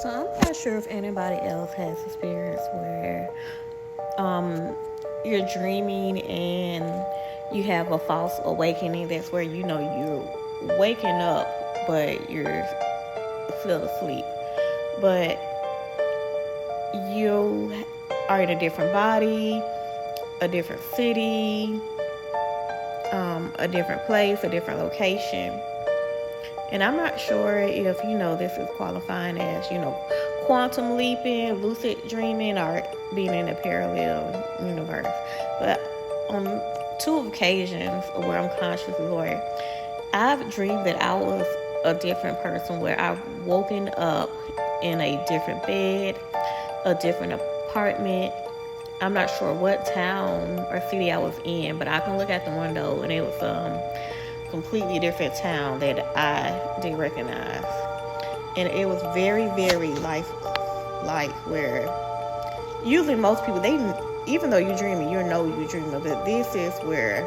So I'm not sure if anybody else has experience where um you're dreaming and you have a false awakening. That's where you're waking up but you're still asleep. But you are in a different body, a different city, a different place, a different location. And I'm not sure if this is qualifying as quantum leaping, lucid dreaming, or being in a parallel universe. But on two occasions where I'm consciously aware, I've dreamed that I was a different person, where I've woken up in a different bed, a different apartment. I'm not sure what town or city I was in, but I can look out the window and it was completely different town that I didn't recognize. And it was very, very like where usually most people, they, even though you're dreaming, you know you're dreaming, but this is where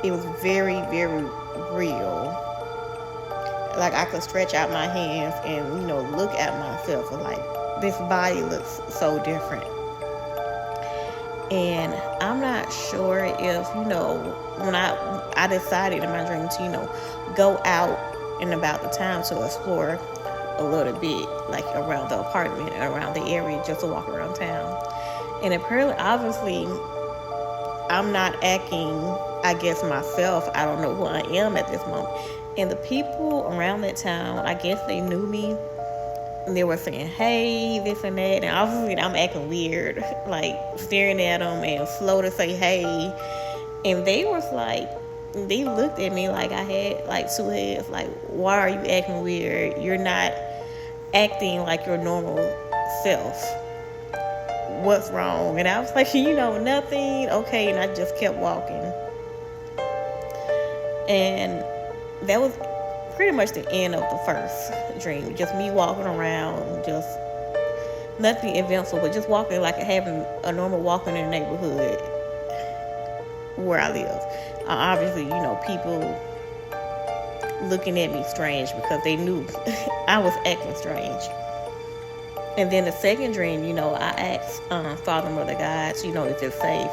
it was very, very real. Like I could stretch out my hands and look at myself and like this body looks so different. And I'm not sure if when I decided in my dream to go out and about the town to explore a little bit, like around the apartment and around the area, just to walk around town. And apparently, obviously, I'm not acting, I guess, myself. I don't know who I am at this moment. And the people around that town, I guess they knew me. And they were saying, hey, this and that. And obviously, I'm acting weird, like staring at them and slow to say, hey. And they was like, they looked at me like I had like two heads. Like, why are you acting weird? You're not acting like your normal self. What's wrong? And I was like, nothing. Okay. And I just kept walking. And that was pretty much the end of the first dream. Just me walking around, just nothing eventful, but just walking like having a normal walking in the neighborhood where I live. Obviously, people looking at me strange because they knew I was acting strange. And then the second dream, I asked Father, Mother, God, if it's safe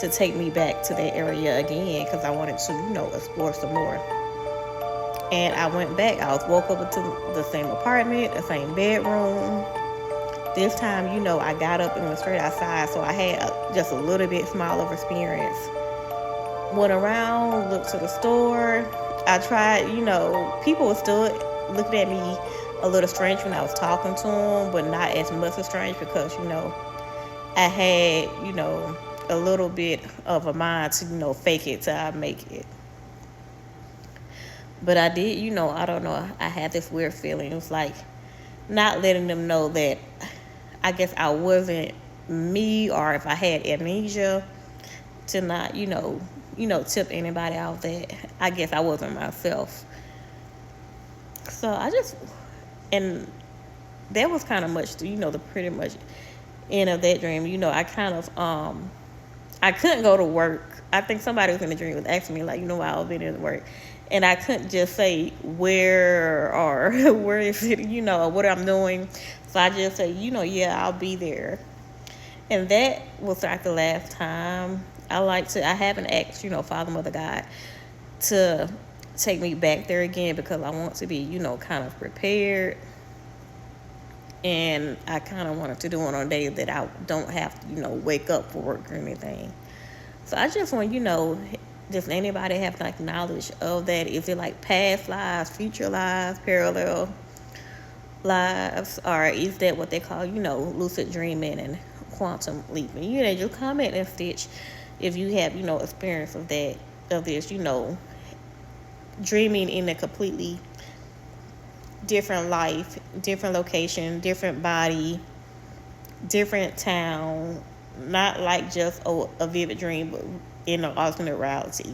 to take me back to that area again because I wanted to, explore some more. And I went back. I was woke up into the same apartment, the same bedroom. This time, I got up and went straight outside, so I had just a little bit smaller experience. Went around, looked to the store. I tried, people were still looking at me a little strange when I was talking to them, but not as much as strange because, I had, a little bit of a mind to, fake it till I make it. But I did, I don't know, I had this weird feeling. It was like not letting them know that I guess I wasn't me, or if I had amnesia, to not, tip anybody out that I guess I wasn't myself. So and that was kind of much, the pretty much end of that dream. I kind of, I couldn't go to work. I think somebody was in the dream was asking me, like, why I was being at work. And I couldn't just say where or where is it, what I'm doing. So I just said, yeah, I'll be there. And that was like the last time. I haven't asked, Father, Mother, God to take me back there again because I want to be, kind of prepared. And I kind of wanted to do it on days that I don't have to, wake up for work or anything. So I just want, does anybody have like knowledge of that? Is it like past lives, future lives, parallel lives, or is that what they call, lucid dreaming and quantum leaping? Just comment and stitch if you have, experience of that, of this, dreaming in a completely different life, different location, different body, different town, not like just a vivid dream, but in an alternate reality.